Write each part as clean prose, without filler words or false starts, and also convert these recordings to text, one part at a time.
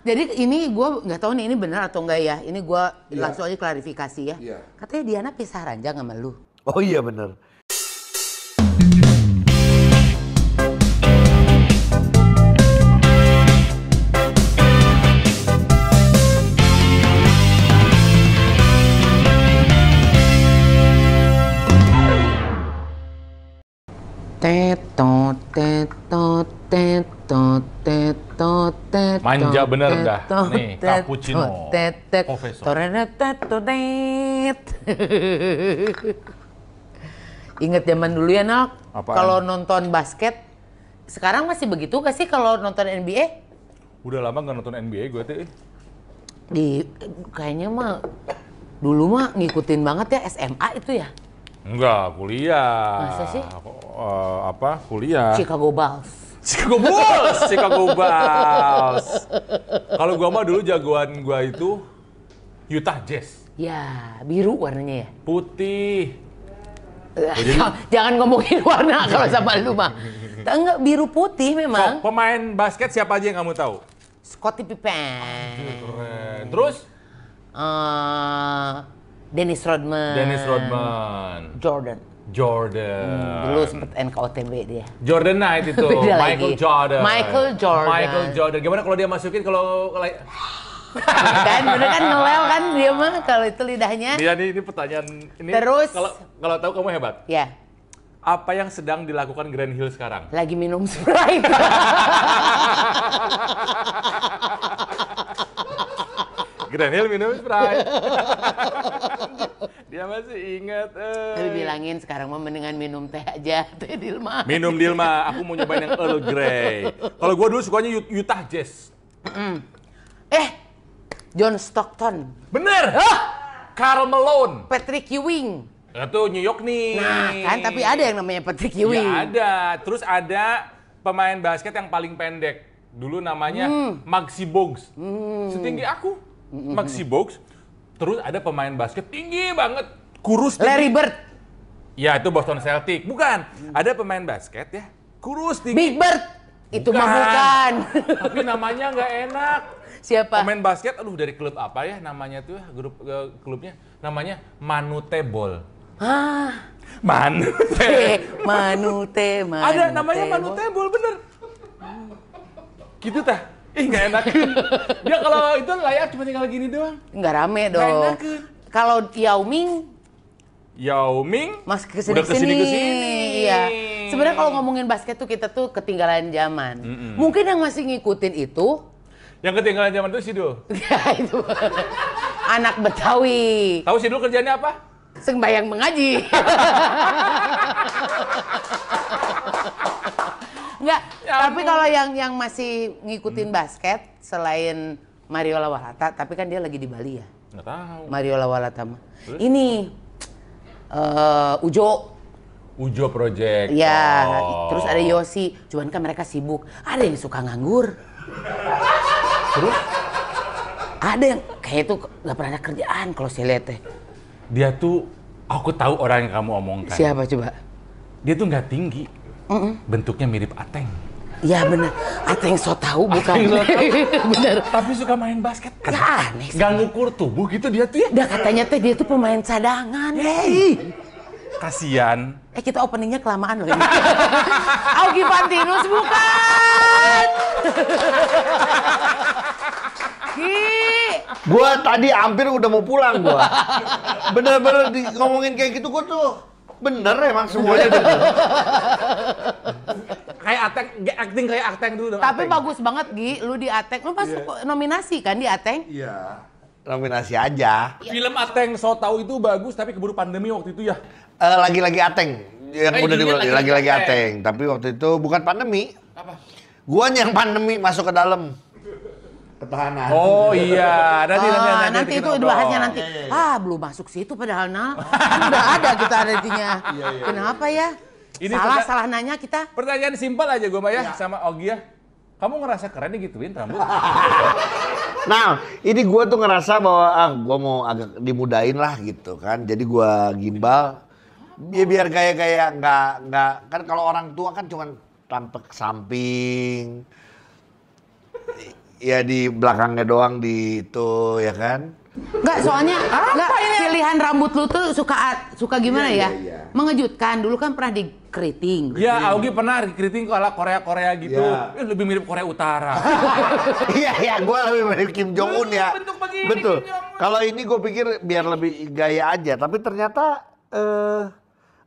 Jadi ini gue nggak tahu nih ini benar atau enggak ya. Ini gue langsung aja klarifikasi ya. Katanya Diana pisah ranjang sama lu. Oh iya benar. Manja bener dah. Nih, cappuccino. Profesor. Ingat zaman dulu ya, Nak? Apaan? Kalau nonton basket, sekarang masih begitu gak sih kalau nonton NBA? Udah lama nggak nonton NBA gue tuh. Kayaknya mah dulu mah ngikutin banget ya SMA itu ya. Enggak, kuliah. Masa sih? Kuliah. Chicago Bulls. Chicago Bulls, Chicago Bulls. Kalau gua mah dulu jagoan gua itu Utah Jazz. Ya, biru warnanya ya. Putih. Jangan ngomongin warna kalau sama lu mah. Enggak, biru putih memang. So, pemain basket siapa aja yang kamu tahu? Scottie Pippen. Keren. Terus? Dennis Rodman. Jordan. Dulu sempet NKOTB dia. Jordan Knight itu. Beda Michael lagi. Jordan. Michael Jordan. Gimana kalau dia masukin kalau Kan bener kan ngelel kan dia mah kalau itu lidahnya. Dia ini pertanyaan ini. Terus? Kalau tahu kamu hebat. Ya. Apa yang sedang dilakukan Grant Hill sekarang? Lagi minum Sprite. Grant Hill minum Sprite. Dia masih ingat. Tapi bilangin sekarang mah mendingan minum teh aja, teh Dilma. Minum Dilma, aku mau nyobain yang Earl Grey. Kalau gua dulu sukanya Utah Jazz. John Stockton. Bener! Karl Malone. Patrick Ewing. Itu New York nih. Nah kan, tapi ada yang namanya Patrick Ewing. Ya ada. Terus ada pemain basket yang paling pendek. Dulu namanya Maxi Bogues. Setinggi aku. Maxi Bogues. Terus ada pemain basket tinggi banget. Kurus. Larry Bird. Ya itu Boston Celtics. Bukan. Ada pemain basket ya. Kurus tinggi. Big Bird. Itu mah bukan. Tapi namanya nggak enak. Siapa? Pemain basket, aduh dari klub apa ya namanya tuh, grup klubnya namanya Manute Ball. Manute. Ada namanya Manute Ball, bener. Gitu tah. Nggak enak. Dia kalau itu layak cuma tinggal gini doang. Nggak rame dong. Kalau Yao Ming Mas kesini. Iya. Sebenarnya kalau ngomongin basket tuh kita tuh ketinggalan zaman. Mungkin yang masih ngikutin itu. Yang ketinggalan zaman itu Sidul. Ya itu. Anak Betawi. Tahu Sidul kerjanya apa? Sembayang mengaji. Enggak, tapi kalau yang masih ngikutin basket selain Mario Lawalata, tapi kan dia lagi di Bali ya. Nggak tahu. Mario Lawalata mah. Ini Ujo Project. Ya, terus ada Yosi. Cuman kan mereka sibuk. Ada yang suka nganggur. Terus? Ada yang kayak itu nggak pernah ada kerjaan kalau saya lihat teh. Dia tuh, aku tahu orang yang kamu omongkan. Siapa coba? Dia tuh nggak tinggi. Bentuknya mirip Ateng. Iya bener. Ateng so tahu bukan? Bener. Tapi suka main basket. Ya aneh. Gak ngukur tubuh gitu dia tuh ya. Udah katanya teh dia tuh pemain cadangan. Kasian. Kita openingnya kelamaan loh ini. Augie Fantinus bukan. Gua tadi hampir udah mau pulang gua. Bener-bener ngomongin kayak gitu gua tuh bener emang semuanya bener. Kayak acting kayak Ateng dulu. Tapi bagus banget Gi, lu di Ateng. Lu masuk nominasi kan di Ateng? Iya. Nominasi aja. Film Ateng So Tau itu bagus tapi keburu pandemi waktu itu ya. Lagi-lagi Ateng. Yang udah dibilang lagi-lagi Ateng. Ateng. Tapi waktu itu bukan pandemi. Apa? Guanya yang pandemi masuk ke dalam. Ketahanan. Oh iya, nanti itu dibahasnya nanti. Belum masuk situ padahal Nal. Udah ada kita artinya. Kenapa ya? Ini salah nanya kita. Pertanyaan simpel aja gue ya sama Augie ya. Kamu ngerasa keren digituin rambut? Nah, ini gue tuh ngerasa bahwa gue mau agak dimudain lah gitu kan. Jadi gue gimbal. Biar gaya-gaya nggak kan kalau orang tua kan cuman tampek samping. ya di belakangnya doang di itu ya kan. Enggak, soalnya pilihan rambut lu tuh suka gimana ya? Mengejutkan. Dulu kan pernah di keriting. Ya, Augie pernah keriting ala Korea gitu. Ya. Lebih mirip Korea Utara. Iya, gue lebih mirip Kim Jong Un ya. Bentuk begini, Betul. Kim Jong Un. Kalau ini gue pikir biar lebih gaya aja, tapi ternyata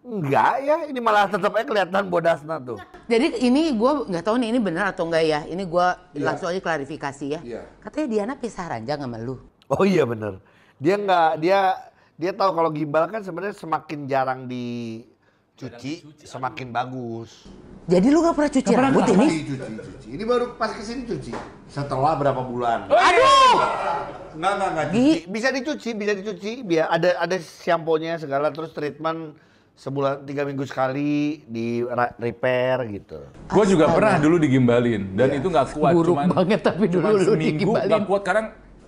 enggak ya. Ini malah tetap aja kelihatan bodasna tuh. Jadi ini gue nggak tahu nih ini benar atau enggak ya. Ini gue langsung aja klarifikasi ya. Katanya Diana pisah ranjang sama lu. Oh iya bener. Dia tahu kalau gimbal kan sebenarnya semakin jarang dicuci, semakin bagus. Jadi lu gak pernah cuci rambut ini? Cuci. Ini baru pas kesini cuci. Setelah berapa bulan? Aduh! Enggak. Bisa dicuci. Biar ada shampoo-nya segala, terus treatment sebulan 3 minggu sekali di repair gitu. Gue juga pernah dulu digimbalin dan itu nggak kuat. Buruk banget tapi dulu lu seminggu digimbalin. nggak kuat karena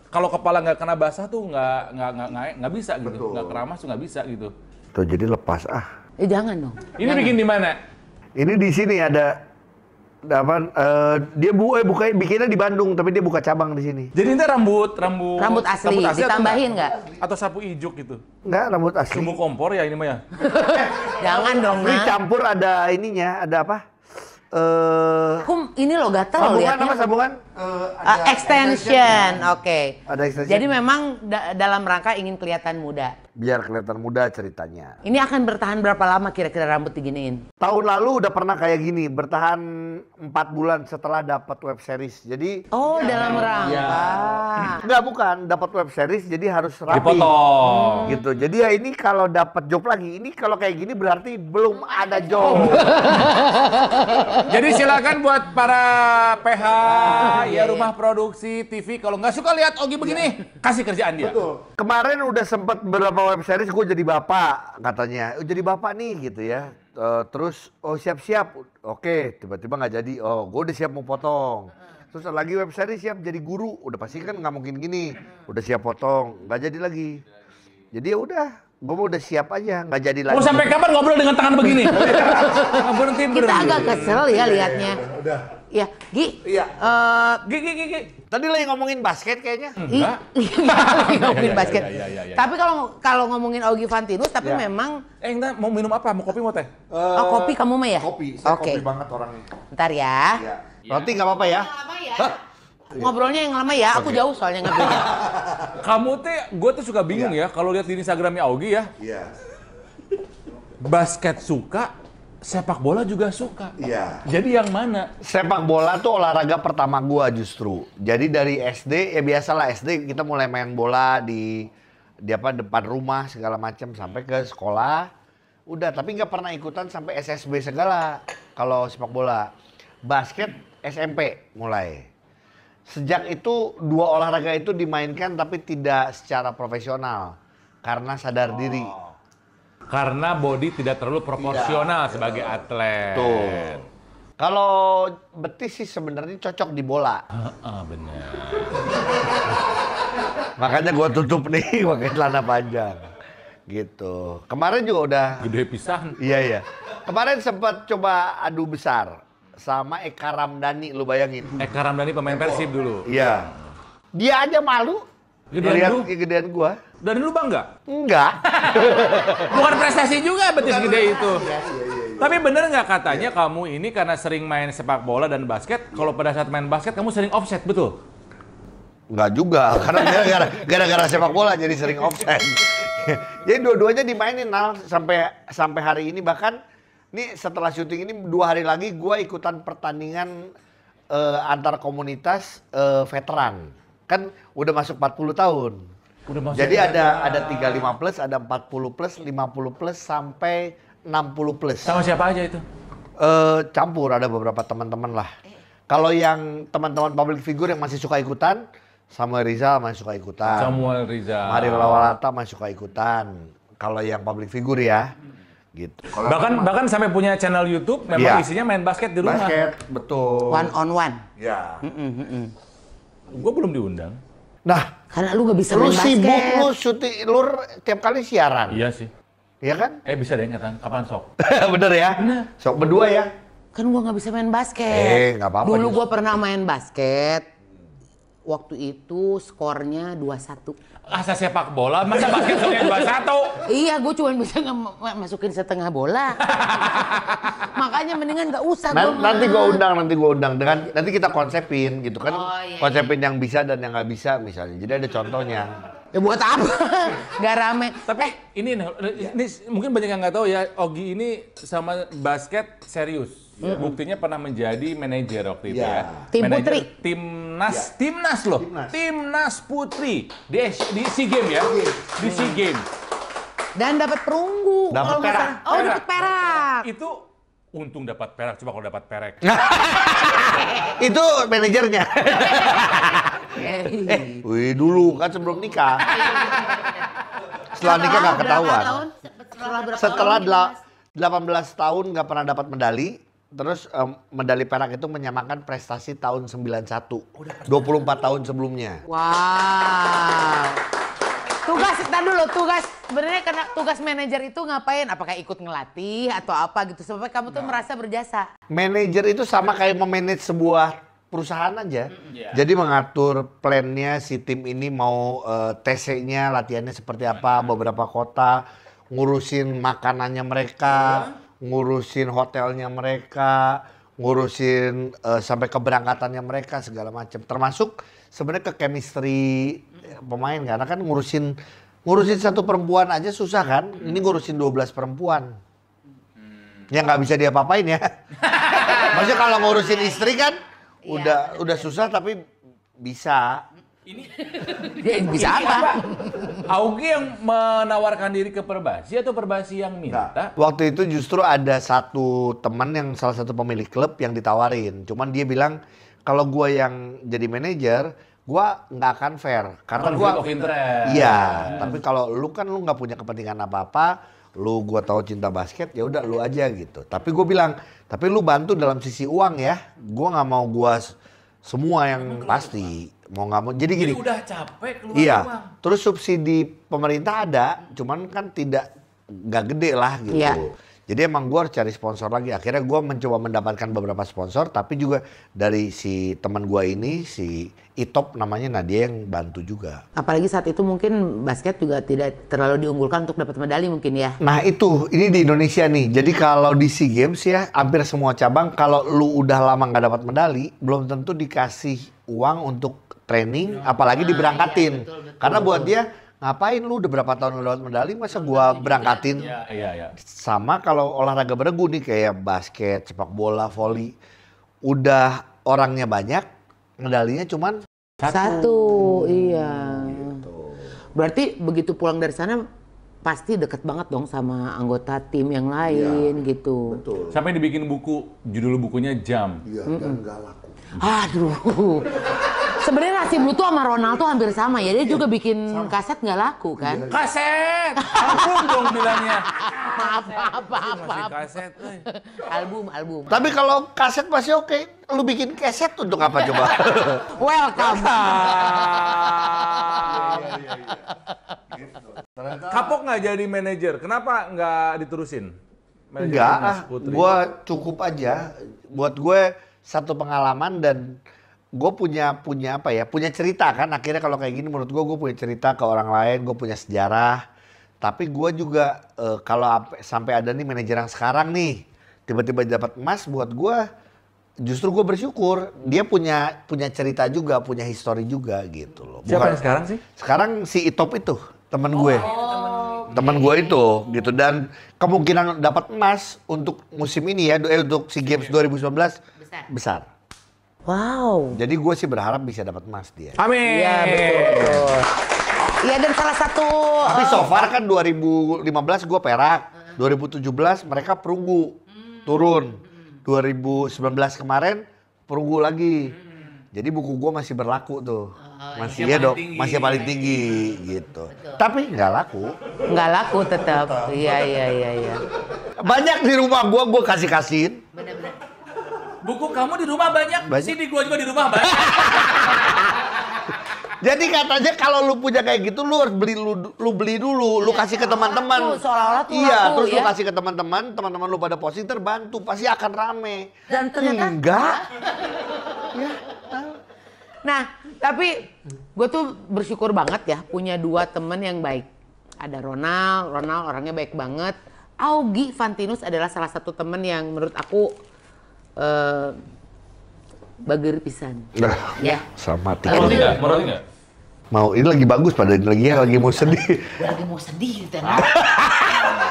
kalau kepala nggak kena basah tuh nggak bisa gitu, nggak keramas tuh nggak bisa gitu. Tuh jadi lepas Jangan dong. Ini bikin di mana? Ini di sini ada apa? Dia bikinnya di Bandung, tapi dia buka cabang di sini. Jadi ini rambut Asli ditambahin nggak? Atau sapu ijuk gitu? Enggak, rambut asli. Sumbu kompor ya ini mah ya. Jangan dong, Ini Nak. campur ada ininya, ada apa? Ini lo gatel Sambungan liatnya. apa sambungan? Extension, oke. Ada extension. Jadi memang dalam rangka ingin kelihatan muda. Biar kelihatan muda ceritanya. Ini akan bertahan berapa lama kira-kira rambut diginiin? Tahun lalu udah pernah kayak gini, bertahan 4 bulan setelah dapat web series. Jadi Dalam rangka. enggak bukan, dapat web series jadi harus rapi. Dipotong. Gitu. Jadi ya ini kalau dapat job lagi, ini kalau kayak gini berarti belum ada job. Jadi silakan buat para PH, ya rumah produksi TV, kalau nggak suka lihat Augie begini, kasih kerjaan dia. Kemarin udah sempet beberapa web series gue jadi bapak katanya. Jadi bapak nih gitu ya. Terus siap-siap. Oke, tiba-tiba nggak jadi. Gue udah siap mau potong. Terus lagi web series siap jadi guru. Udah pasti kan nggak mungkin gini. Udah siap potong, nggak jadi lagi. Jadi ya udah, gue mau udah siap aja, nggak jadi lagi. Mau sampai kapan ngobrol dengan tangan begini? Berhenti. Kita agak kesel ya liatnya. Udah. Ya, Gi. Iya. Gigi. Tadi lagi ngomongin basket kayaknya. Enggak. Lagi ngomongin basket. Iya. Tapi kalau ngomongin Augie Fantinus, tapi memang Enggak, mau minum apa? Mau kopi, mau teh? kopi kamu mah ya? Kopi, Oke. banget orangnya. Ntar ya. Roti nggak apa-apa ya? Ngobrolnya yang lama ya, aku jauh soalnya ngambilnya. Kamu gue tuh suka bingung ya, kalau lihat di Instagramnya Augie ya, Iya. basket suka, sepak bola juga suka. Iya. Jadi yang mana? Sepak bola tuh olahraga pertama gua justru. Jadi dari SD, ya biasalah SD kita mulai main bola di depan rumah segala macam sampai ke sekolah. Udah, tapi nggak pernah ikutan sampai SSB segala kalau sepak bola. Basket SMP mulai. Sejak itu 2 olahraga itu dimainkan tapi tidak secara profesional karena sadar diri. Karena body tidak terlalu proporsional sebagai atlet. Tuh. Kalau betis sih sebenarnya cocok di bola. Benar. Makanya gua tutup nih pakai celana panjang. Gitu. Kemarin juga udah. Gede pisan. Iya. Kemarin sempat coba adu besar sama Eka Ramdhani, lu bayangin. Eka Ramdhani pemain Persib dulu. Iya. Dia aja malu. Gedean lu? Gedean gua. Dan lu bangga? Enggak. Bukan prestasi juga betis gede itu. Tapi bener nggak katanya kamu ini karena sering main sepak bola dan basket, kalau pada saat main basket kamu sering offset, betul? Enggak juga, karena gara-gara sepak bola jadi sering offset. Jadi dua-duanya dimainin sampai hari ini, bahkan nih setelah syuting ini 2 hari lagi gue ikutan pertandingan antar komunitas veteran. Kan udah masuk 40 tahun. Udah masuk. Jadi ada 35 plus, ada 40 plus, 50 plus sampai 60 plus. Sama siapa aja itu? Campur, ada beberapa teman-teman lah. Kalau yang teman-teman public figure yang masih suka ikutan, Samuel Rizal masih suka ikutan. Samuel Rizal. Mario Lawalata masih suka ikutan. Kalau yang public figure ya, gitu. Bahkan sampai punya channel YouTube, memang Iya. isinya main basket di rumah. Basket, betul. 1 on 1. Ya. Gue belum diundang. Nah, Karena lu gak bisa lu main sibuk, basket. lu syuting, lu tiap kali siaran. Iya sih. Iya kan? Bisa deh kapan sok? Bener ya? Sok berdua ya? Kan gua gak bisa main basket. Nggak apa-apa. Dulu Jus. gua pernah main basket. waktu itu skornya 2-1. Asa sepak bola, masa basket skornya 2-1? Iya, gue cuma bisa masukin setengah bola. Makanya mendingan nggak usah. Nanti gue undang. Nanti kita konsepin gitu kan. Konsepin yang bisa dan yang nggak bisa misalnya. Jadi ada contohnya. Ya buat apa? Gak rame. Tapi ini mungkin banyak yang nggak tahu ya, Ogi ini sama basket serius. Buktinya pernah menjadi manajer waktu itu ya. Tim Manajer putri. Timnas loh. Timnas putri di SEA Games ya. Di SEA Games. Dan dapat perunggu. Dapat kalau nggak perak. salah. Oh, dapat perak. Itu untung dapat perak, coba kalau dapat perek. Itu manajernya. Wih dulu kan sebelum nikah. Setelah nikah nggak ketahuan. Setelah 18 tahun nggak pernah dapat medali. Terus medali perak itu menyamakan prestasi tahun 91. 24 tahun sebelumnya. Wow. Tugas sebenarnya karena tugas manajer itu ngapain? Apakah ikut ngelatih atau apa gitu sampai kamu tuh merasa berjasa? Manajer itu sama kayak memanage sebuah perusahaan aja. Jadi mengatur plannya si tim ini mau TC-nya, latihannya seperti apa, beberapa kota, ngurusin makanannya mereka, ngurusin hotelnya mereka, ngurusin sampai keberangkatannya mereka segala macam. Termasuk sebenarnya ke chemistry pemain karena kan ngurusin satu perempuan aja susah kan. Ini ngurusin 12 perempuan. Ya nggak bisa dia apain ya. Maksudnya kalau ngurusin istri kan udah susah tapi bisa. Dia bisa apa? Augie yang menawarkan diri ke Perbasi atau Perbasi yang minta? Waktu itu justru ada satu teman yang salah satu pemilik klub yang ditawarin. Cuman dia bilang kalau gua yang jadi manajer, gua nggak akan fair. Karena gua iya, tapi kalau lu kan lu nggak punya kepentingan apa-apa, gua tahu cinta basket ya udah lu aja gitu. Tapi gua bilang, tapi lu bantu dalam sisi uang ya. Gua nggak mau gua semua yang pasti. Mau nggak mau jadi gini. Jadi udah capek keluar iya. uang. Terus subsidi pemerintah ada, cuman kan nggak gede lah gitu. Iya. Jadi emang gue harus cari sponsor lagi. Akhirnya gue mencoba mendapatkan beberapa sponsor, tapi juga dari si teman gue ini, si Itop namanya, nah dia yang bantu juga. Apalagi saat itu mungkin basket juga tidak terlalu diunggulkan untuk dapat medali mungkin ya. Nah itu, ini di Indonesia nih. Jadi kalau di SEA Games ya, hampir semua cabang kalau lu udah lama nggak dapat medali, belum tentu dikasih uang untuk training, apalagi diberangkatin. Karena buat dia, ngapain lu udah berapa tahun lewat medali, masa gua berangkatin? Iya. Sama kalau olahraga beregu nih kayak basket, sepak bola, voli, udah orangnya banyak, medalinya cuman Satu, iya. Berarti begitu pulang dari sana pasti deket banget dong sama anggota tim yang lain gitu. Betul. Sampai dibikin buku, judul bukunya Jam. Iya, dan nggak laku. Aduh. Sebenarnya Nasib lu tuh sama Ronaldo hampir sama ya. Dia juga bikin kaset nggak laku kan? Kaset! Album dong bilangnya. Maaf. Masih kaset. Album. Tapi kalau kaset masih oke, lu bikin kaset untuk apa coba? Welcome. Kapok nggak jadi manajer? Kenapa nggak diterusin? Manajer Enggak, Timnas Putri. gue cukup aja. Buat gue satu pengalaman dan gue punya apa ya? Punya cerita kan. Akhirnya kalau kayak gini menurut gue punya cerita ke orang lain. Gue punya sejarah. Tapi gue juga kalau sampai ada nih manajer yang sekarang nih tiba-tiba dapat emas, buat gue justru gue bersyukur. Dia punya cerita juga, punya histori juga gitu loh. Siapa yang sekarang sih? Sekarang si Itop itu teman gue. Teman gue itu gitu, dan kemungkinan dapat emas untuk musim ini ya, untuk SEA Games 2019 besar. Wow. Jadi gue sih berharap bisa dapat emas dia. Amin. Iya betul. Iya, dan salah satu. Tapi so far kan 2015 gue perak, 2017 mereka perunggu turun, 2019 kemarin perunggu lagi. Jadi buku gue masih berlaku tuh. Masih ya dong, masih paling tinggi gitu. Tapi nggak laku. Nggak laku tetap. Iya. Banyak di rumah gue kasihin. Buku kamu di rumah banyak. CD gua juga di rumah banyak. Jadi katanya kalau lu punya kayak gitu, lu harus beli dulu, lu kasih ke teman-teman. Seolah-olah tuh iya, laku, terus ya? lu kasih ke teman-teman lu pada posting terbantu, pasti akan rame. Dan ternyata enggak. Ya, Nah, tapi gue tuh bersyukur banget ya punya 2 temen yang baik. Ada Ronald orangnya baik banget. Augie Fantinus adalah salah satu temen yang menurut aku bager pisan. Nah, Ya. sama Meroti tiket. nggak? Mau ini lagi bagus pada lagi mau sedih. Gue lagi mau sedih gitu.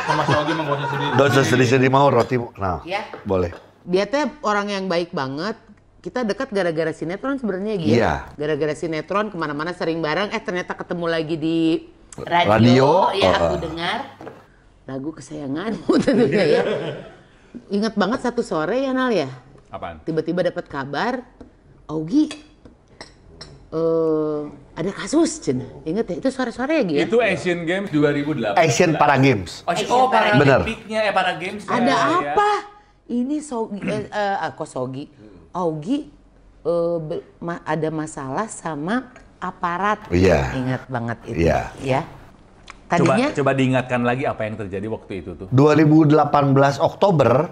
Sama Sogi menggosnya sendiri. Gak usah sedih-sedih mau roti. Nah, Ya. boleh. Dia tuh orang yang baik banget. Kita dekat gara-gara sinetron sebenarnya gitu. Iya. Gara-gara sinetron kemana-mana sering bareng. Ternyata ketemu lagi di Radio. Ya, Oh, aku dengar lagu kesayanganmu tentunya ya. Ingat banget satu sore ya Nal ya. Apaan? Tiba-tiba dapat kabar, Augie ada kasus, Cen. Ingat ya, itu sore-sore ya, Gi, ya? Itu Asian Games 2008. Asian Para Games. Oh, Bener. Paralimpiknya Para Games. Ada ya. apa? Ini Sogi, kok Sogi? Augie ada masalah sama aparat. Iya. Ingat banget itu. Iya. Ya. Tadinya Coba diingatkan lagi apa yang terjadi waktu itu tuh. 2018 Oktober,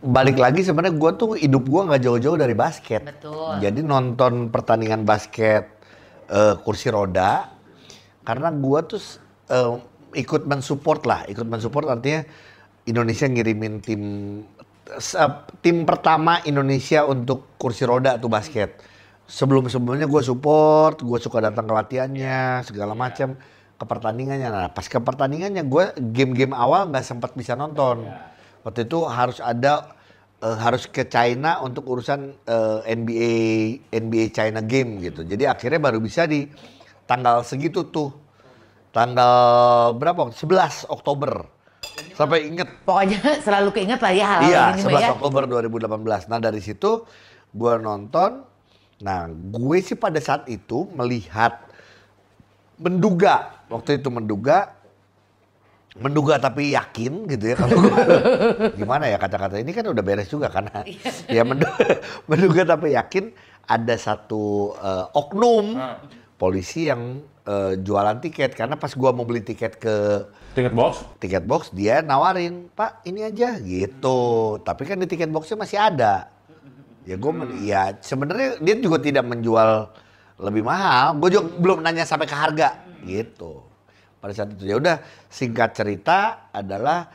balik lagi sebenarnya gue tuh hidup gue nggak jauh-jauh dari basket. Betul. Jadi nonton pertandingan basket kursi roda, karena gue tuh ikut mensupport artinya Indonesia ngirimin tim pertama Indonesia untuk kursi roda tuh basket. Sebelumnya gue support, gue suka datang ke latihannya segala macam, ke pertandingannya. Nah pas ke pertandingannya gue game-game awal nggak sempat bisa nonton. Waktu itu harus ke China untuk urusan NBA China game gitu. Jadi akhirnya baru bisa di tanggal segitu tuh. Tanggal berapa? 11 Oktober. Sampai inget. pokoknya selalu keinget lah ya hal Iya, ini 11 ya. Oktober 2018. Nah dari situ gue nonton. Nah gue sih pada saat itu menduga tapi yakin gitu ya kalau gimana ya kata-kata ini kan udah beres juga karena ya menduga tapi yakin ada satu oknum polisi yang jualan tiket, karena pas gua mau beli tiket ke Tiket box? dia nawarin, Pak ini aja gitu, tapi kan di tiket boxnya masih ada. Ya ya sebenarnya dia juga tidak menjual lebih mahal, gue juga belum nanya sampai ke harga gitu. Pada saat itu ya udah, singkat cerita adalah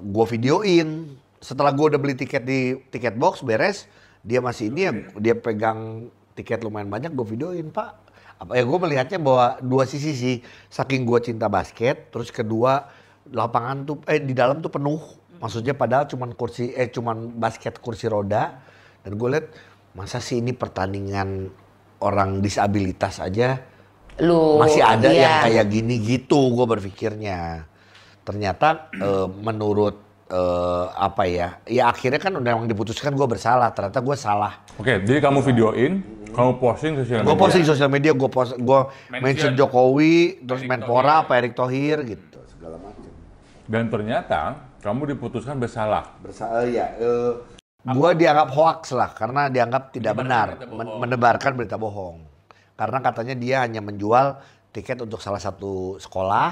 gue videoin setelah gue udah beli tiket di tiket box beres, dia masih ini ya, dia pegang tiket lumayan banyak, gue videoin, Pak. Apa ya, gue melihatnya bahwa dua sisi sih, saking gue cinta basket, terus kedua lapangan tuh di dalam tuh penuh, maksudnya padahal cuman basket kursi roda, dan gue lihat masa sih ini pertandingan orang disabilitas aja masih ada yang kayak gini gitu, gue berpikirnya. Ternyata menurut akhirnya kan udah diputuskan gue bersalah, ternyata gue salah. Oke, jadi kamu videoin, kamu posting ke sosial media. Gue posting sosial media, gue mention Jokowi, terus Menpora, Pak Erick Thohir gitu, segala macam. Dan ternyata kamu diputuskan bersalah. Gue dianggap hoax lah, karena dianggap tidak benar, menebarkan berita bohong. Karena katanya dia hanya menjual tiket untuk salah satu sekolah,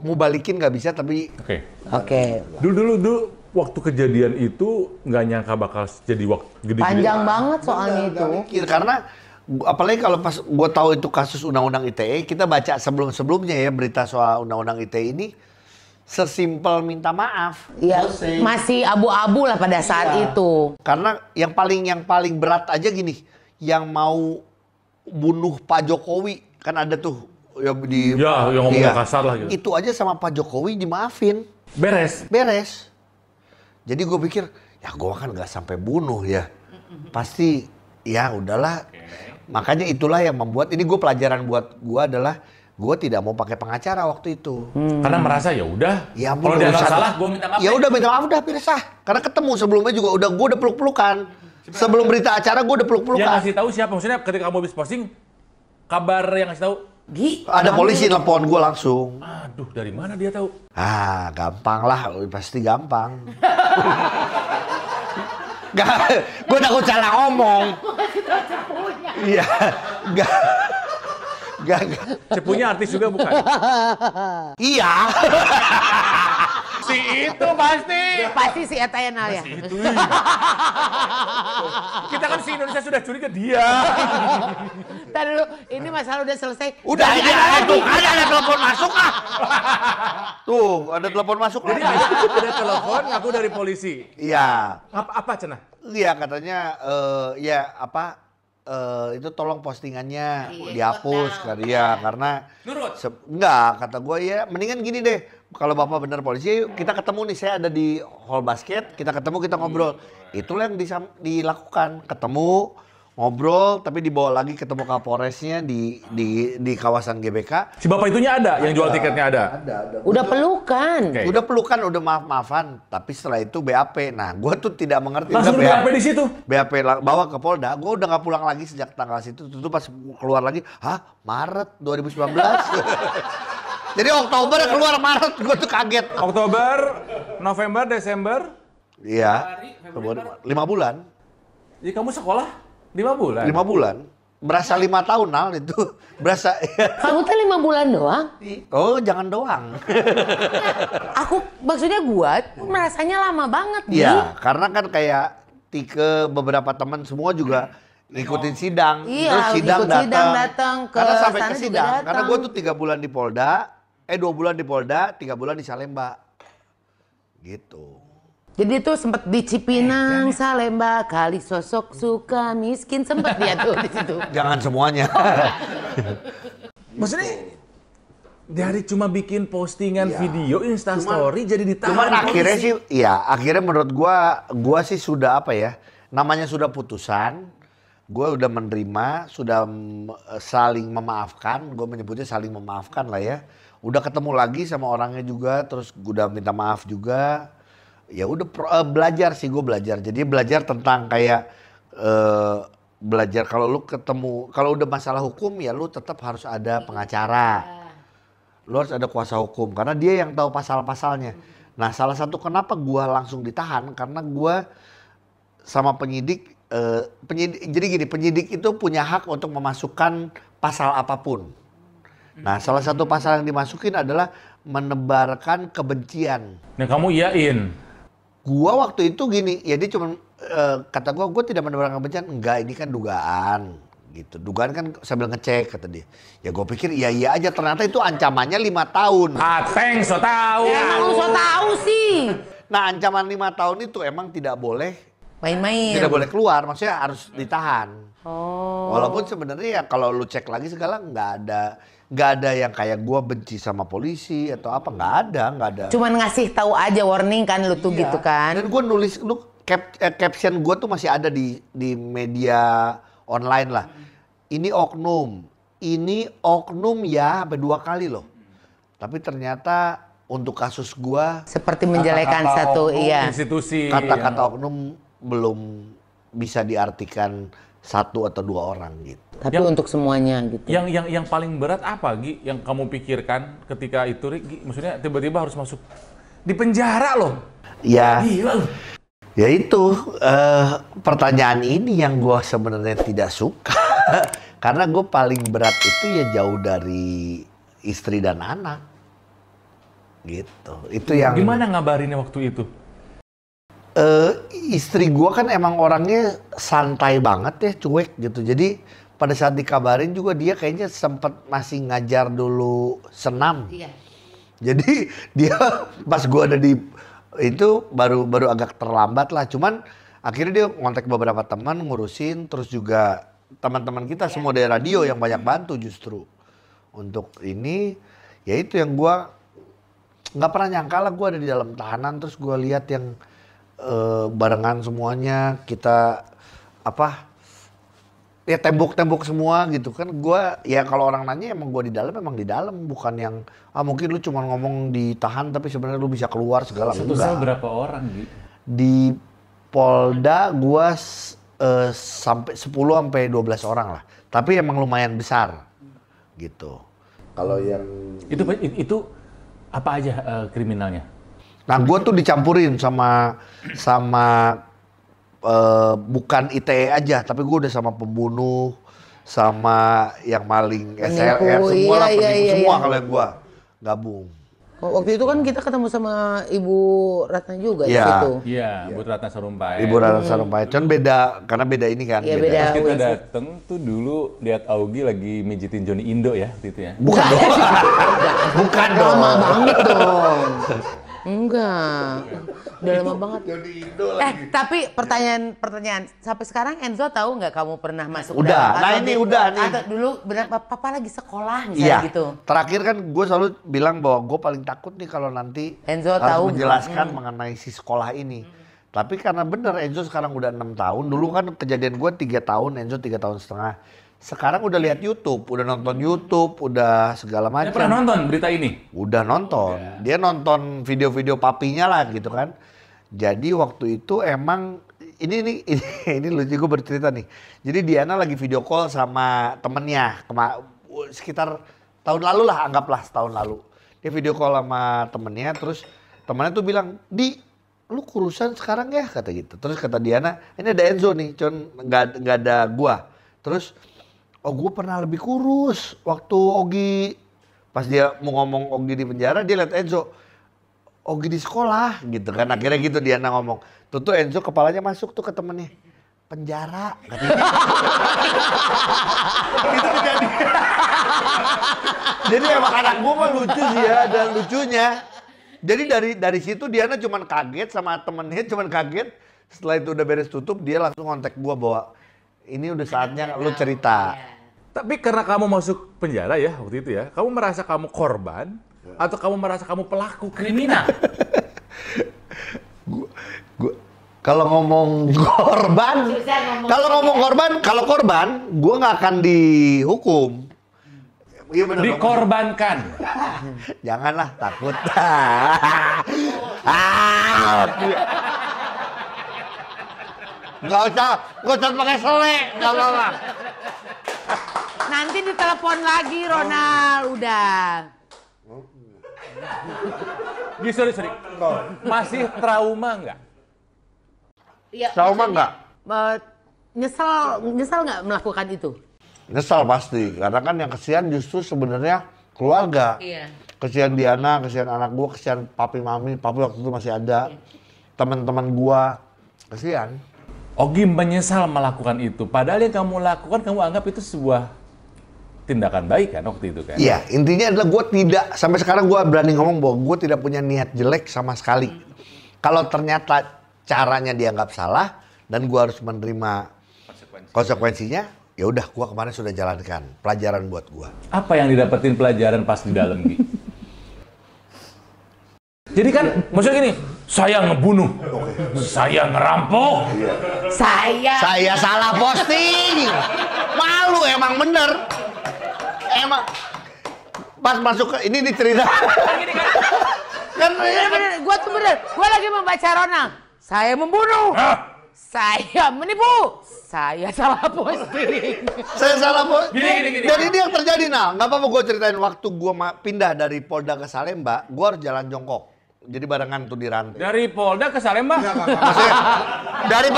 mau balikin nggak bisa tapi. Oke. Dulu waktu kejadian itu nggak nyangka bakal jadi waktu gede. Panjang banget soalnya itu. Karena apalagi kalau pas gue tahu itu kasus undang-undang ITE, kita baca sebelumnya ya berita soal undang-undang ITE ini. Sesimpel minta maaf. Iya, masih abu-abu lah pada saat itu. Karena yang paling berat aja gini, yang mau bunuh Pak Jokowi kan ada tuh yang ngomongnya kasar lah gitu. Itu aja sama Pak Jokowi dimaafin. Beres. Jadi gue pikir, ya gue kan nggak sampai bunuh ya, pasti ya udahlah. Makanya itulah yang membuat ini pelajaran buat gue adalah, gue tidak mau pakai pengacara waktu itu. Karena merasa ya udah. Ya, kalau dia nggak salah, gue minta maaf. Ya udah minta maaf, udah pisah. Karena ketemu sebelumnya juga gue udah peluk-pelukan. Sebelum berita acara gue udah peluk-pelukan. Yang ngasih tahu siapa? Maksudnya ketika kamu habis posting, kabar yang ngasih tahu, ada polisi nelpon gue langsung. Aduh, dari mana dia tahu? Gampang lah, pasti gampang. Gue takut salah ngomong. Iya, Gak. Cepunya artis juga bukan? Iya. Si itu pasti. Pasti si Eta ya Nal ya. Itu. Kita kan si Indonesia sudah curiga dia. Ntar dulu, ini masalah udah selesai. Udah ada tuh, ada telepon masuk ah. Tuh, ada telepon masuk. Jadi ada telepon ngaku dari polisi. Iya. Apa cenah? Iya katanya itu tolong postingannya dihapus kan ya karena Nurut? enggak kata gue ya mendingan gini deh kalau bapak benar polisi yuk, kita ketemu nih saya ada di hall basket kita ketemu kita ngobrol itulah yang dilakukan ketemu ngobrol tapi dibawa lagi ketemu Kapolresnya di kawasan GBK. Si bapak itunya ada yang jual tiketnya ada. Udah pelukan. Oke. Udah pelukan, udah maaf-maafan, tapi setelah itu BAP. Nah, gue tuh tidak mengerti. Langsung udah BAP di situ. BAP bawa ke Polda, gue udah nggak pulang lagi sejak tanggal situ. Itu pas keluar lagi, Maret 2019. Jadi Oktober keluar Maret, gue tuh kaget. Oktober, November, Desember. Iya, 5 bulan. Jadi kamu sekolah 5 bulan? 5 bulan. Berasa 5 tahun, Nal, itu. Berasa. Kamu tuh 5 bulan doang? Oh, jangan doang. Maksudnya gua merasanya lama banget nih. Iya, karena kan kayak Tike beberapa teman semua juga ngikutin sidang. Iya, terus sidang ikut sidang datang ke karena sampai sana ke juga sidang. datang. Karena gue tuh 3 bulan di Polda, 2 bulan di Polda, 3 bulan di Salemba. Gitu. Jadi itu sempet di Cipinang, Salemba, Kali Sosok, Suka Miskin sempet dia tuh di situ. Jangan semuanya. Maksudnya dari cuma bikin postingan video Instastory jadi ditahan. Cuman akhirnya polisi. sih, iya akhirnya menurut gua sih sudah apa ya, namanya sudah putusan, gua udah menerima, sudah saling memaafkan, gua menyebutnya saling memaafkan lah ya. Udah ketemu lagi sama orangnya juga, terus gua udah minta maaf juga. Ya udah belajar sih gue belajar. Jadi belajar tentang kayak belajar kalau lu ketemu, kalau udah masalah hukum ya lu tetap harus ada pengacara. Lu harus ada kuasa hukum karena dia yang tahu pasal-pasalnya. Nah, salah satu kenapa gua langsung ditahan karena gua sama penyidik jadi gini, penyidik itu punya hak untuk memasukkan pasal apapun. Nah, salah satu pasal yang dimasukin adalah menebarkan kebencian. Nah, kamu iyain. Gua waktu itu gini, ya dia cuma kata gua tidak menebarkan kebencian. Enggak, ini kan dugaan gitu. Dugaan kan sambil ngecek kata dia. Ya gua pikir iya aja, ternyata itu ancamannya 5 tahun. Ateng so tahu. Ya, emang lu so tahu sih. Nah, ancaman 5 tahun itu emang tidak boleh Main-main. tidak boleh keluar, maksudnya harus ditahan. Oh. Walaupun sebenarnya ya kalau lu cek lagi segala nggak ada yang kayak gua benci sama polisi atau apa, nggak ada. Cuman ngasih tahu aja warning kan lu tuh gitu kan. Dan gua nulis caption gua tuh masih ada di media online lah. Ini oknum ya, sampai 2 kali loh. Tapi ternyata untuk kasus gua Seperti menjelekan satu institusi. kata-kata oknum belum bisa diartikan 1 atau 2 orang gitu. Tapi untuk semuanya gitu. Yang paling berat apa, Gi? Yang kamu pikirkan ketika itu, Gi? Maksudnya tiba-tiba harus masuk di penjara loh. Ya, Gila loh. ya itu pertanyaan ini yang gue sebenarnya tidak suka. Karena gue paling berat itu ya jauh dari istri dan anak. Gitu. Itu yang. Gimana ngabarinnya waktu itu? Istri gue kan emang orangnya santai banget ya, cuek gitu. Jadi pada saat dikabarin juga dia kayaknya sempat masih ngajar dulu senam. Iya. Jadi dia pas gue ada di itu baru agak terlambat lah. Cuman akhirnya dia ngontak beberapa teman ngurusin, terus juga teman-teman kita semua dari radio yang banyak bantu justru untuk ini. Ya itu yang gue nggak pernah nyangka lah gue ada di dalam tahanan, terus gue lihat yang barengan semuanya kita ya tembok semua gitu kan. Gua ya kalau orang nanya emang gua di dalam bukan yang mungkin lu cuma ngomong ditahan tapi sebenarnya lu bisa keluar segala. Satu sel berapa orang, Gi? Di Polda gua sampai 10 sampai 12 orang lah. Tapi emang lumayan besar gitu. Kalau yang itu apa aja kriminalnya? Nah, gue tuh dicampurin sama bukan ITE aja, tapi gue udah sama pembunuh, sama yang maling SLR, semua lah penipu semua kalau yang gue gabung. Waktu itu kan kita ketemu sama Ibu Ratna juga di Iya. situ. Iya, Bu Ratna Sarumpait. Ibu Ratna Sarumpait. Cuman beda, karena beda ini kan. Iya, beda. Pas kita WC. dateng tuh dulu lihat Augie lagi mijitin Johnny Indo ya waktu itu ya. Bukan dong. Bukan dong. Lama banget dong. Enggak. Udah lama banget. Tapi pertanyaan. Sampai sekarang Enzo tahu nggak kamu pernah masuk Udah. dalam? Nah, Atau ini udah nih. Atau dulu papa lagi sekolah misalnya Iya. gitu. Terakhir kan gue selalu bilang bahwa gue paling takut nih kalau nanti Enzo harus tahu. menjelaskan mengenai si sekolah ini. Tapi karena bener Enzo sekarang udah 6 tahun. Dulu kan kejadian gue 3 tahun, Enzo 3 tahun setengah. Sekarang udah lihat YouTube, udah nonton YouTube, udah segala Saya macam. pernah nonton berita ini. Udah nonton. Dia nonton video-video papinya lah gitu kan. Jadi waktu itu emang ini lucu, gue bercerita nih. Jadi Diana lagi video call sama temennya sekitar tahun lalu lah, anggaplah setahun lalu. Dia video call sama temennya, terus temennya tuh bilang, "Di, lu kurusan sekarang ya?" kata gitu. Terus kata Diana, "Ini ada Enzo nih, cuman nggak ada gua." Terus, "Oh, gue pernah lebih kurus waktu Ogi." Pas dia mau ngomong Ogi di penjara, dia lihat Enzo. Ogi di sekolah gitu kan. Akhirnya gitu Diana ngomong. Tuh Enzo kepalanya masuk tuh ke temennya. Penjara. Katanya. Itu kejadian. Jadi emang anak gue mah lucu sih ya, dan lucunya. Jadi dari situ Diana cuman kaget sama temennya, cuman kaget. Setelah itu udah beres tutup, dia langsung kontak gue bahwa ini udah saatnya lu cerita. Tapi karena kamu masuk penjara ya waktu itu ya, kamu merasa kamu korban atau kamu merasa kamu pelaku kriminal? Kalau ngomong korban, kalau korban, gue nggak akan dihukum. Iya bener dong. Dikorbankan. Janganlah, takut. Nggak usah pakai selek, nggak apa-apa. Nanti ditelepon lagi Ronald, udah. Sorry. Masih trauma nggak? Ya, Trauma nggak? nyesal nggak melakukan itu? Nyesal pasti, karena kan yang kesian justru sebenarnya keluarga. Iya. Kesian Diana, kesian anak gua, kesian papi mami, papi waktu itu masih ada. Teman-teman gua, kesian. Ogi menyesal melakukan itu. Padahal yang kamu lakukan, kamu anggap itu sebuah tindakan baik kan waktu itu kan? Iya, intinya adalah gue tidak, sampai sekarang gue berani ngomong bahwa gue tidak punya niat jelek sama sekali. Kalau ternyata caranya dianggap salah dan gue harus menerima konsekuensinya, ya udah gue kemarin sudah jalankan pelajaran buat gue. Apa yang didapetin pelajaran pas di dalam Gi? Jadi kan maksudnya gini, saya ngebunuh, saya ngerampok, Saya salah posting, malu emang bener, emang pas masuk ke ini cerita. Kan Gue tuh bener, gue lagi membaca Ronald. Saya membunuh, saya menipu, saya salah posting. saya salah posting. Gini. Dan ini yang terjadi, nah nggak apa-apa gue ceritain. Waktu gue pindah dari Polda ke Salemba, gue harus jalan jongkok. Jadi barengan tuh di rantai. dari Polda ke Salemba. Maksudnya dari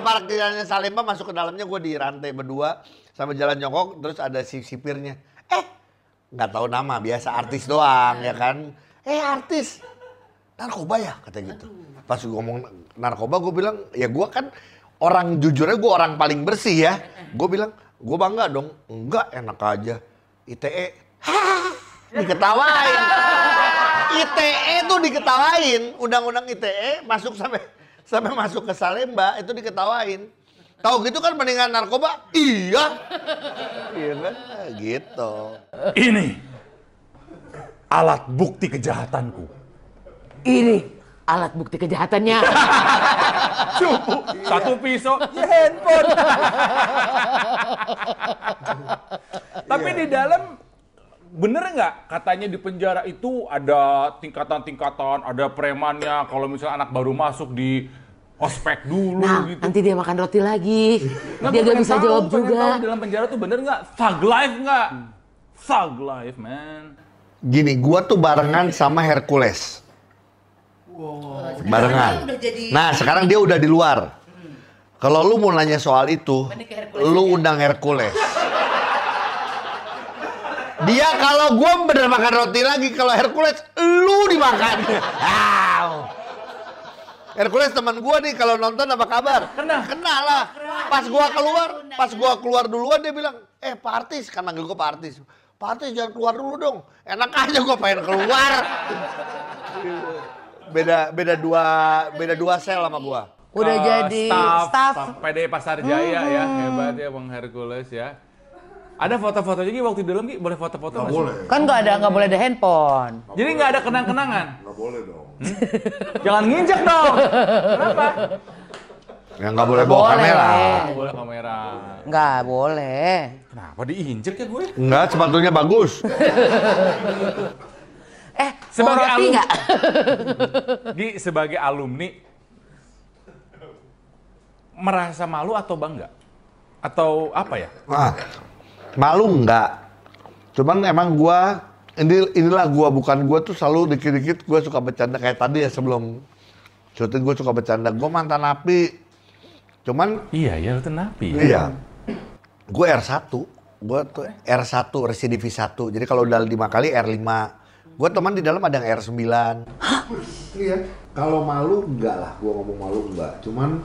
parkirannya Salemba masuk ke dalamnya, gue di rantai berdua sambil jalan jongkok, terus ada si sipirnya. Nggak tahu nama, biasa artis doang ya kan. Artis narkoba ya, kata gitu. Pas gue ngomong narkoba, gue bilang ya gue kan orang, jujurnya gue orang paling bersih ya. Gue bilang gue bangga dong. Enggak, enak aja. ITE diketawain. ITE tuh diketawain, undang-undang ITE masuk sampai masuk ke Salemba itu diketawain. Tahu gitu kan mendingan narkoba? Iya. Iya kan? Gitu. Ini alat bukti kejahatanku. Ini alat bukti kejahatannya. Cupu, satu pisau, ya handphone. Tapi di dalam bener nggak katanya di penjara itu ada tingkatan-tingkatan, ada premannya. Kalau misalnya anak baru masuk di ospek dulu Nah, gitu. nanti dia makan roti lagi. Nah, Dia gua gak pengen bisa tahu, jawab pengen juga. tahu di dalam penjara tuh bener nggak? Thug life nggak? Thug life, man. Gini, gua tuh barengan sama Hercules. Barengan. Nah, sekarang dia udah di luar. Kalau lu mau nanya soal itu, lu undang Hercules. Dia kalau gua bener makan roti lagi, kalau Hercules lu dimakan. Hercules teman gua nih kalau nonton apa kabar? Kena lah. Pas gua keluar duluan dia bilang, Pak Artis, kan manggil gua Pak Artis. Pak Artis jangan keluar dulu dong. Enak aja gua pengen keluar. Beda dua sel sama gua. Udah jadi staff PD Pasar Jaya ya, hebat ya Bang Hercules ya. Ada foto-fotonya Gi waktu di dalam Gi, boleh foto-foto nggak sih? Boleh. kan nggak boleh ada handphone. Jadi nggak ada kenang-kenangan? Nggak boleh dong. Jangan nginjek dong. Kenapa? Ya nggak boleh bawa kamera. Nggak boleh kamera. Nggak boleh. Kenapa diinjek ya gue? Enggak, sepatunya bagus. Sebagai mau roti alumni, nggak? Gi sebagai alumni merasa malu atau bangga? Atau apa ya? Malu enggak. Cuman emang inilah bukan gua tuh selalu dikit-dikit gua suka bercanda kayak tadi ya sebelum syuting gua suka bercanda. Gua mantan napi. Cuman Iya ya, itu napi. iya. Gua R1. Gua tuh R1 residivis 1. Jadi kalau udah 5 kali R5. Gua teman di dalam ada yang R9. Iya. Kalau malu enggak lah. Gua ngomong malu enggak. Cuman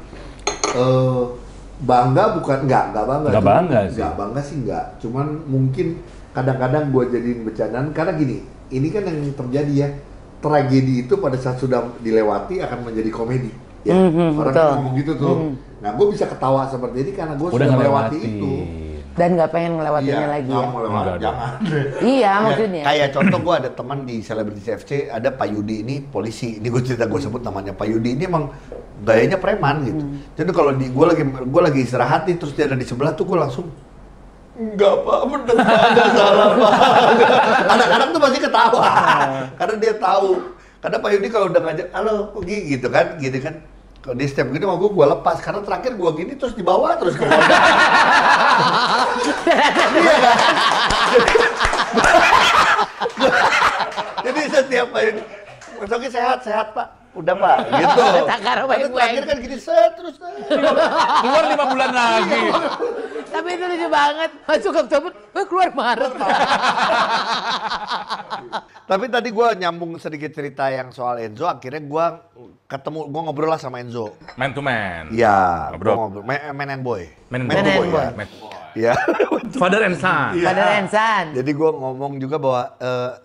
bangga bukan enggak bangga. Enggak bangga sih. Enggak bangga sih enggak. Cuman mungkin kadang-kadang gue jadiin bercandaan karena gini, ini kan yang terjadi ya. Tragedi itu pada saat sudah dilewati akan menjadi komedi. Ya, orang kan ngomong gitu tuh. Nah, gue bisa ketawa seperti ini karena gue sudah melewati itu. Dan nggak pengen ngelewatinya lagi ya. Jangan. Iya maksudnya. Kayak contoh gue ada teman di Selebriti FC, ada Pak Yudi ini polisi. Ini gue cerita gue sebut namanya Pak Yudi ini emang gayanya preman gitu. Jadi kalau gue lagi istirahat nih terus dia ada di sebelah tuh gue langsung enggak Pak, bener Pak, enggak salah Pak. Anak-anak tuh pasti ketawa karena dia tahu. Karena Pak Yudi kalau udah ngajak, halo pergi gitu kan. Kalau di step gitu mau gue lepas karena terakhir gue gini terus dibawa terus ke mobil. Iya kan? Jadi setiap Pak Yudi, Mas Oki sehat Pak. Udah Pak, gitu. Takar baik-baik. Terakhir kan gini terus. Keluar 5 bulan lagi. Tapi itu lucu banget. Masuk Oktober, keluar Maret. Tapi tadi gue nyambung sedikit cerita yang soal Enzo, akhirnya gue ngobrol lah sama Enzo. Man to man. Iya, Ngobrol. Man and boy. Man and boy. Ya. Iya. Father and son. Pada Ensan. Jadi gue ngomong juga bahwa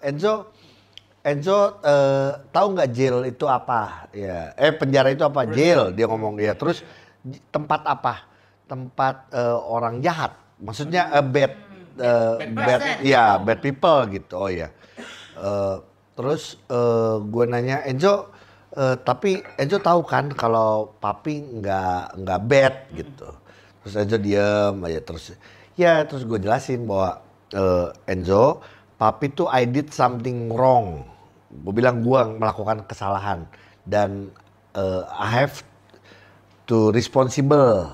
Enzo tahu nggak jail itu apa? Ya, penjara itu apa? Jail dia ngomong ya. Terus tempat apa? Tempat orang jahat. Maksudnya bad people gitu. Oh ya. Terus gue nanya Enzo, tapi Enzo tahu kan kalau papi nggak bad gitu. Terus Enzo diem aja terus gue jelasin bahwa Enzo, papi tuh I did something wrong. Gue bilang gue melakukan kesalahan dan I have to responsible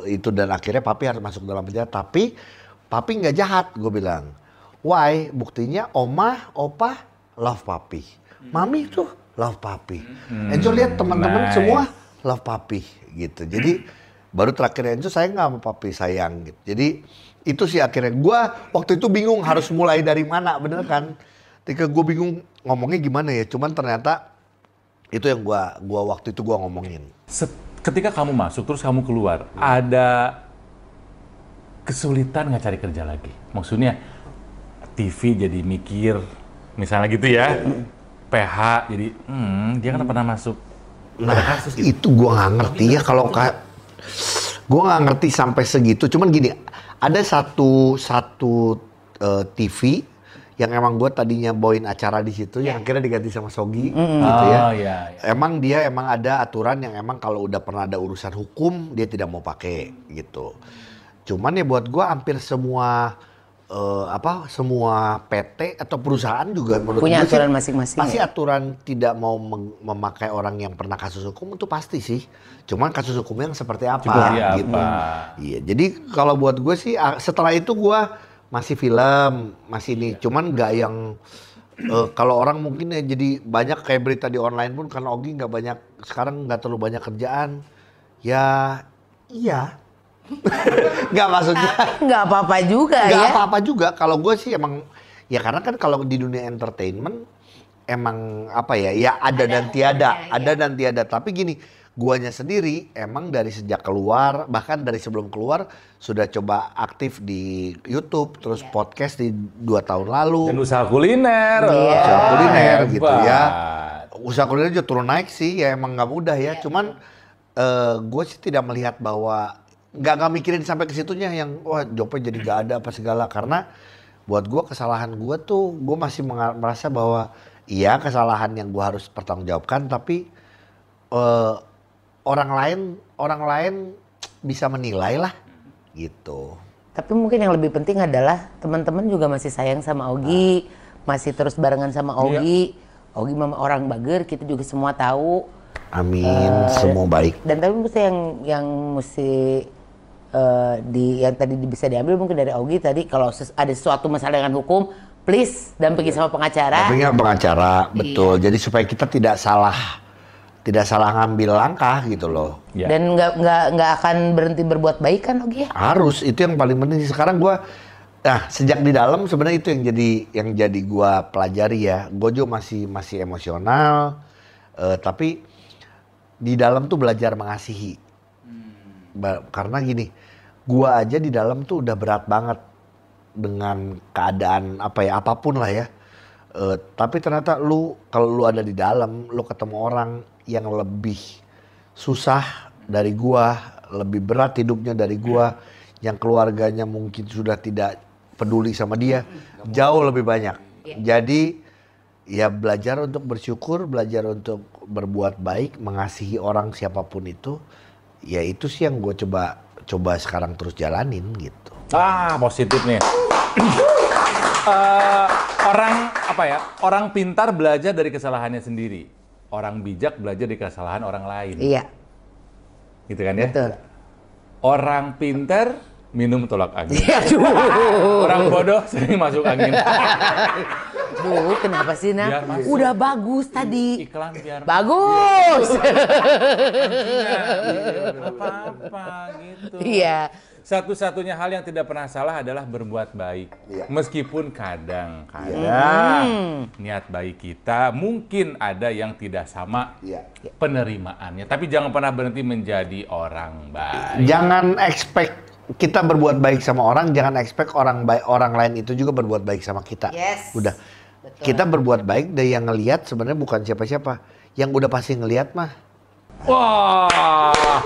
itu dan akhirnya papi harus masuk dalam penjara. Tapi papi nggak jahat, gue bilang. Why? Buktinya oma, opa love papi. Mami tuh love papi. Enzo lihat teman-teman semua love papi gitu. Jadi baru terakhir Enzo sayang nggak sama papi, sayang gitu. Jadi itu sih akhirnya gue waktu itu bingung harus mulai dari mana, bener kan? Ketika gue bingung ngomongnya gimana ya. Cuman ternyata itu yang gua waktu itu gua ngomongin. Ketika kamu masuk terus kamu keluar, ada kesulitan nggak cari kerja lagi? Maksudnya TV jadi mikir, misalnya gitu ya. PH jadi, dia kan pernah masuk. Nah, itu gua nggak ngerti ya kalau gua nggak ngerti sampai segitu. Cuman gini, ada satu TV yang emang gue tadinya bawain acara di situ, yang akhirnya diganti sama Sogi, gitu ya. Iya. Emang ada aturan yang emang kalau udah pernah ada urusan hukum dia tidak mau pakai gitu. Cuman ya buat gue hampir semua semua PT atau perusahaan juga menurut punya gue aturan masing-masing. pasti aturan tidak mau memakai orang yang pernah kasus hukum itu pasti sih. Cuman kasus hukumnya yang seperti apa gitu. Iya, jadi kalau buat gue sih setelah itu gue masih film, masih ini. Cuman nggak yang kalau orang mungkin ya jadi banyak kayak berita di online pun karena Ogi nggak banyak sekarang nggak terlalu banyak kerjaan. Ya iya Nggak maksudnya. Nggak apa-apa juga Nggak ya. apa-apa juga. Kalau gue sih emang, ya karena kan kalau di dunia entertainment, emang apa ya, ya ada dan tiada. Ada dan tiada. Tapi gini, guanya sendiri emang dari sejak keluar, bahkan dari sebelum keluar, sudah coba aktif di YouTube, terus podcast di 2 tahun lalu. Dan usaha kuliner. Usaha kuliner gitu hebat. ya. Usaha kuliner juga turun naik sih, ya emang nggak mudah ya. Cuman gue sih tidak melihat bahwa nggak mikirin sampai ke situnya yang wah jobnya jadi nggak ada apa segala, karena buat gue kesalahan gue tuh gue masih merasa bahwa iya kesalahan yang gue harus pertanggungjawabkan, tapi orang lain bisa menilai lah gitu. Tapi mungkin yang lebih penting adalah teman-teman juga masih sayang sama Ogi, masih terus barengan sama Ogi. Ogi memang orang bager, kita juga semua tahu. Amin, semua baik. Dan tapi mesti yang mesti yang tadi bisa diambil mungkin dari Ogi tadi, kalau ada sesuatu masalah dengan hukum, please dampingi sama pengacara. Dampingi sama pengacara, betul. Jadi supaya kita tidak salah ngambil langkah gitu loh. Ya. Dan nggak akan berhenti berbuat baik kan Ogi ya? Harus, itu yang paling penting. Sekarang sejak di dalam sebenarnya itu yang jadi gua pelajari ya. Gua juga masih emosional, tapi di dalam tuh belajar mengasihi. Karena gini, gua aja di dalam tuh udah berat banget dengan keadaan apapun lah ya. Tapi ternyata kalau lu ada di dalam, lu ketemu orang yang lebih susah dari gua, lebih berat hidupnya dari gua, yang keluarganya mungkin sudah tidak peduli sama dia, jauh lebih banyak. Jadi ya belajar untuk bersyukur, belajar untuk berbuat baik, mengasihi orang siapapun itu, ya itu sih yang gue coba sekarang terus jalanin gitu. Positif nih. Orang pintar belajar dari kesalahannya sendiri. Orang bijak belajar dari kesalahan orang lain. Iya. Gitu kan ya? Betul. Orang pintar minum tolak angin. Aduh. Orang bodoh sering masuk angin. Duh, kenapa sih Nak? Biar masuk. Udah bagus tadi. Iklan biar Bagus. apa-apa gitu. Iya. Satu-satunya hal yang tidak pernah salah adalah berbuat baik. Iya. Meskipun kadang-kadang niat baik kita mungkin ada yang tidak sama Iya. penerimaannya. Tapi jangan pernah berhenti menjadi orang baik. Jangan expect kita berbuat baik sama orang, jangan expect orang lain itu juga berbuat baik sama kita. Yes. Udah. Betul. Kita berbuat baik dari yang ngelihat sebenarnya bukan siapa-siapa. Yang udah pasti ngelihat mah. Wah.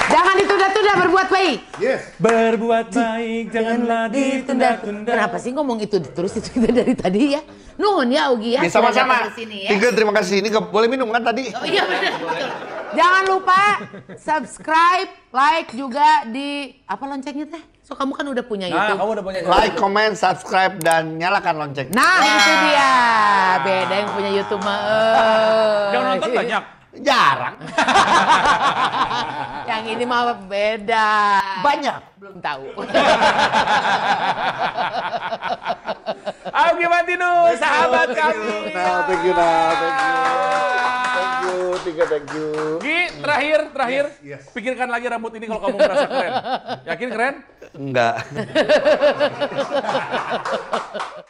Jangan ditunda-tunda berbuat baik. Yes. Berbuat baik janganlah ditunda-tunda. Kenapa sih ngomong itu terus itu kita dari tadi ya? Nuhun ya Ugi ya. Ya, sama-sama. Sudah datang ke sini ya. Tiga, terima kasih. Ini boleh minum kan tadi? Oh iya benar betul. Jangan lupa subscribe, like juga di apa loncengnya teh? So kamu kan udah punya Nah, YouTube. kamu udah punya Like, comment, subscribe, dan nyalakan lonceng. Nah, itu dia. Beda yang punya YouTube mah. Yang nonton banyak. Jarang. Yang ini mah beda. Banyak. Belum tahu. Augie Mantinus, sahabat kami. Thank you. Thank you. Gi, terakhir. Yes. Pikirkan lagi rambut ini kalau kamu merasa keren. Yakin keren? Enggak.